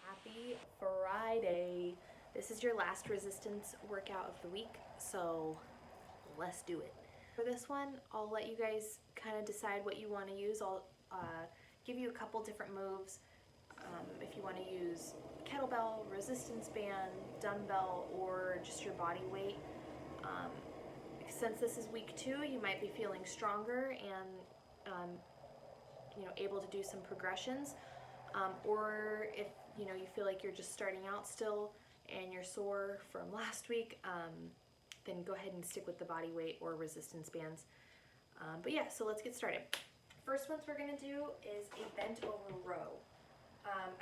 Happy Friday. This is your last resistance workout of the week, so let's do it. For this one, I'll let you guys kind of decide what you want to use. I'll give you a couple different moves. If you want to use kettlebell, resistance band, dumbbell, or just your body weight. Since this is week 2, you might be feeling stronger and able to do some progressions. Or if you feel like you're just starting out still and you're sore from last week, then go ahead and stick with the body weight or resistance bands. But yeah, so let's get started. First ones we're going to do is a bent over row.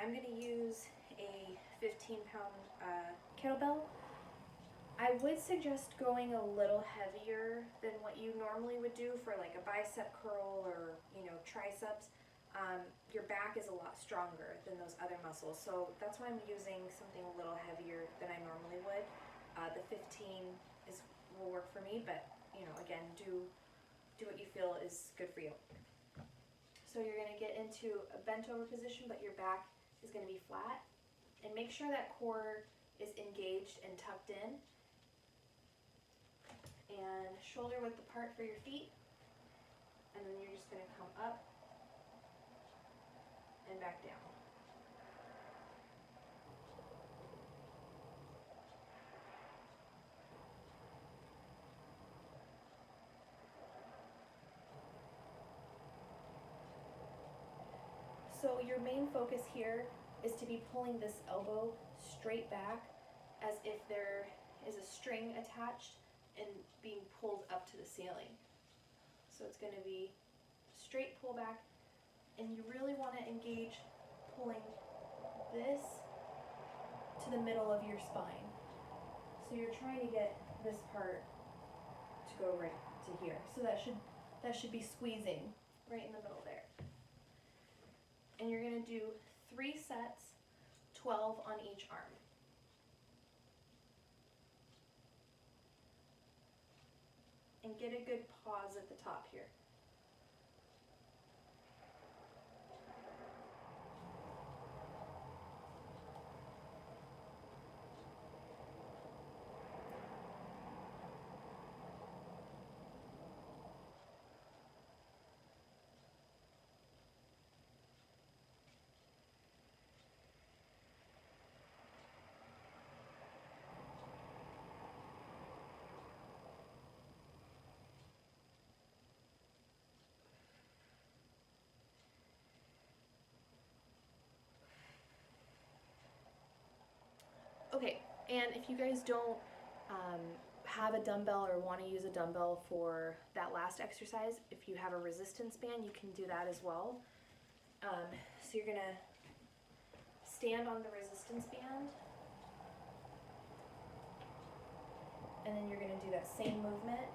I'm going to use a 15-pound kettlebell. I would suggest going a little heavier than what you normally would do for like a bicep curl or triceps. Your back is a lot stronger than those other muscles, so that's why I'm using something a little heavier than I normally would. The 15 will work for me, but again, do what you feel is good for you. So you're going to get into a bent over position, but your back is going to be flat, and make sure that core is engaged and tucked in, and shoulder width apart for your feet, and then you're just going to come up and back down. So your main focus here is to be pulling this elbow straight back as if there is a string attached and being pulled up to the ceiling. So it's going to be straight pull back, and you really want to engage pulling this to the middle of your spine. So you're trying to get this part to go right to here. So that should be squeezing right in the middle there. And you're going to do 3 sets, 12 on each arm. And get a good pause at the top here. Okay, and if you guys don't have a dumbbell or want to use a dumbbell for that last exercise, if you have a resistance band, you can do that as well. So you're going to stand on the resistance band, and then you're going to do that same movement,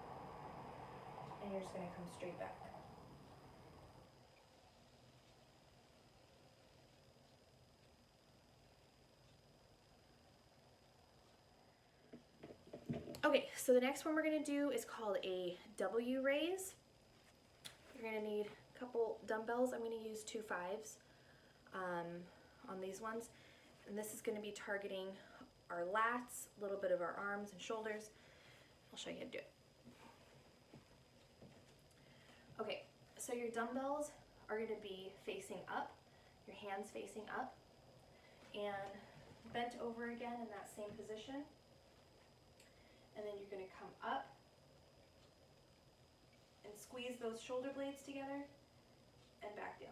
and you're just going to come straight back. Okay, so the next one we're going to do is called a W raise. You're going to need a couple dumbbells. I'm going to use 2 5s on these ones. And this is going to be targeting our lats, a little bit of our arms and shoulders. I'll show you how to do it. Okay, so your dumbbells are going to be facing up, your hands facing up, and bent over again in that same position. And then you're going to come up and squeeze those shoulder blades together and back down.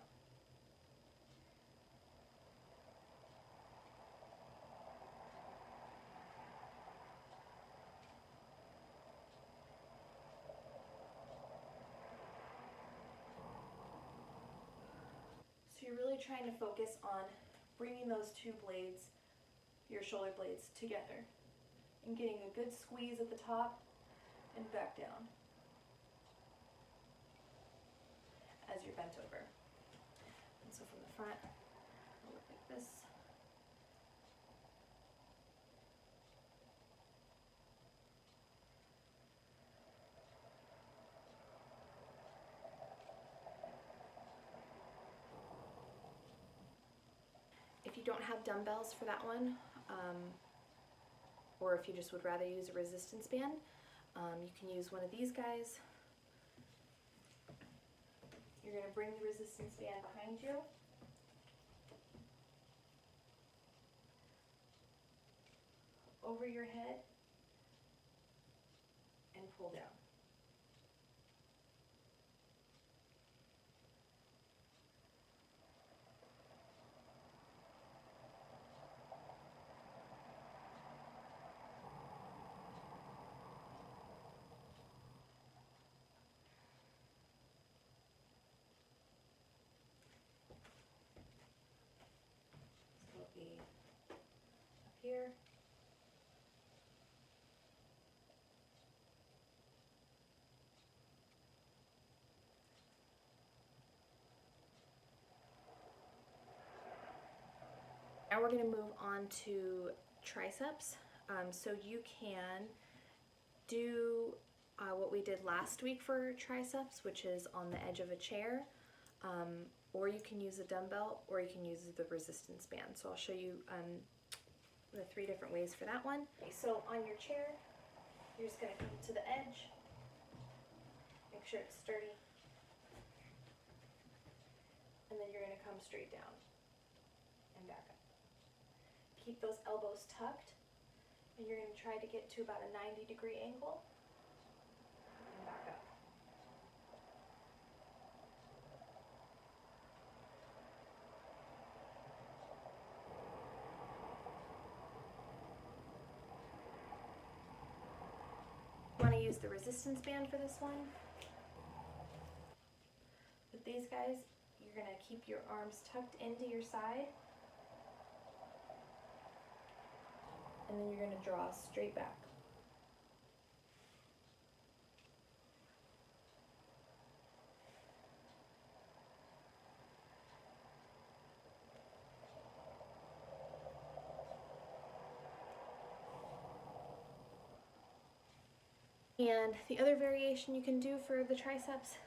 So you're really trying to focus on bringing those 2 blades, your shoulder blades, together and getting a good squeeze at the top and back down as you're bent over. And so from the front, it'll look like this. If you don't have dumbbells for that one, or if you just would rather use a resistance band, you can use one of these guys. You're going to bring the resistance band behind you. Over your head and pull down. So it'll be up here. Now we're going to move on to triceps. So you can do what we did last week for triceps, which is on the edge of a chair, or you can use a dumbbell, or you can use the resistance band. So I'll show you the 3 different ways for that one. Okay, so on your chair, you're just going to come to the edge, make sure it's sturdy, and then you're going to come straight down and back up. Keep those elbows tucked, and you're going to try to get to about a 90-degree angle and back up. You want to use the resistance band for this one. With these guys, you're going to keep your arms tucked into your side, and then you're going to draw straight back. And the other variation you can do for the triceps,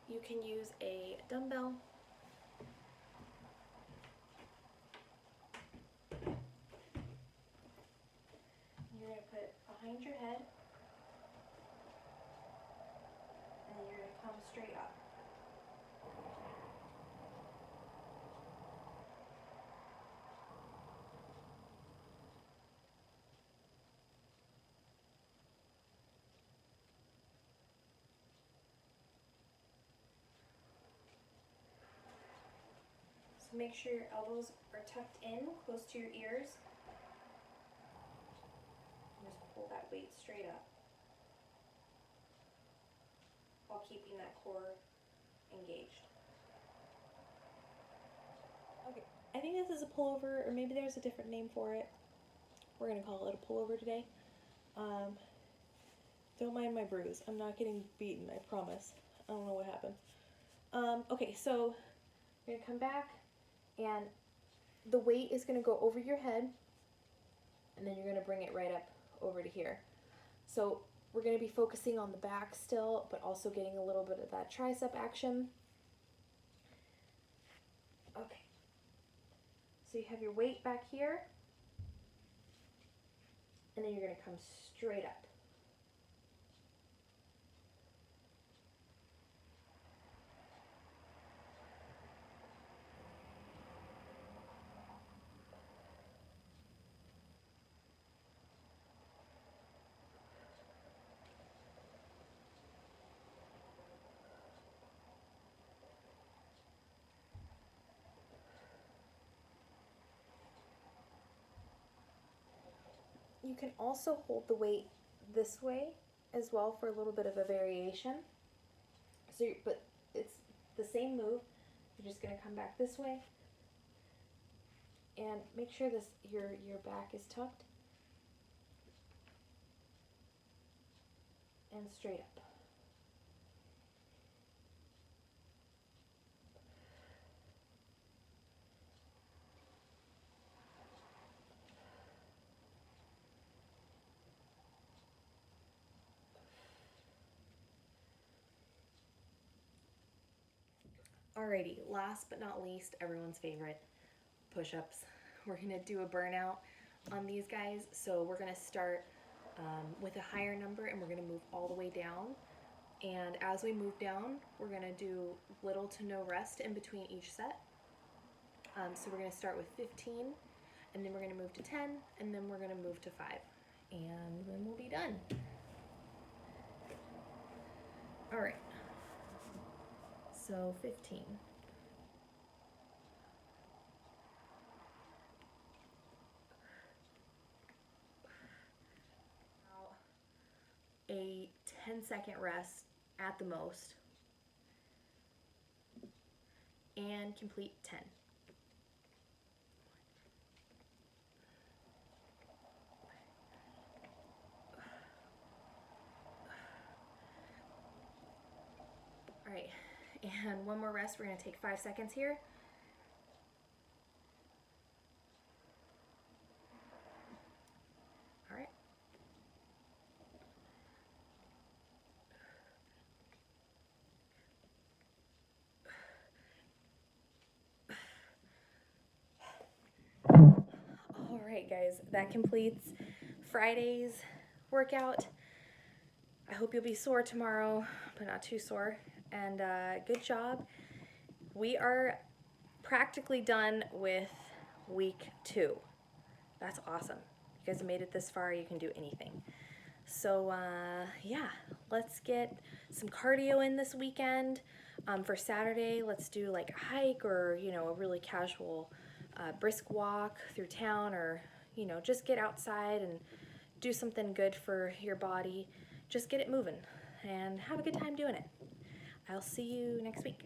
you can use a dumbbell. You're going to put it behind your head, and then you're going to come straight up. So make sure your elbows are tucked in close to your ears. And just pull that weight straight up while keeping that core engaged. Okay, I think this is a pullover, or maybe there's a different name for it. We're going to call it a pullover today. Don't mind my bruise. I'm not getting beaten, I promise. I don't know what happened. Okay, so you're going to come back, and the weight is going to go over your head, and then you're going to bring it right up over to here. So we're going to be focusing on the back still, but also getting a little bit of that tricep action. Okay. So you have your weight back here, and then you're going to come straight up. You can also hold the weight this way as well for a little bit of a variation. So, but it's the same move. You're just going to come back this way, and make sure your back is tucked and straight up. Alrighty, last but not least, everyone's favorite, push-ups. We're gonna do a burnout on these guys. So we're gonna start with a higher number and we're gonna move all the way down. And as we move down, we're gonna do little to no rest in between each set. So we're gonna start with 15, and then we're gonna move to 10, and then we're gonna move to 5. And then we'll be done. All right, so 15. A 10-second rest at the most, and complete 10. All right, and one more rest. We're gonna take 5 seconds here. All right. All right, guys, that completes Friday's workout. I hope you'll be sore tomorrow, but not too sore. And good job. We are practically done with week 2. That's awesome. You guys made it this far, you can do anything. So yeah, let's get some cardio in this weekend. For Saturday, let's do like a hike or, you know, a really casual brisk walk through town, or, you know, just get outside and do something good for your body. Just get it moving and have a good time doing it. I'll see you next week.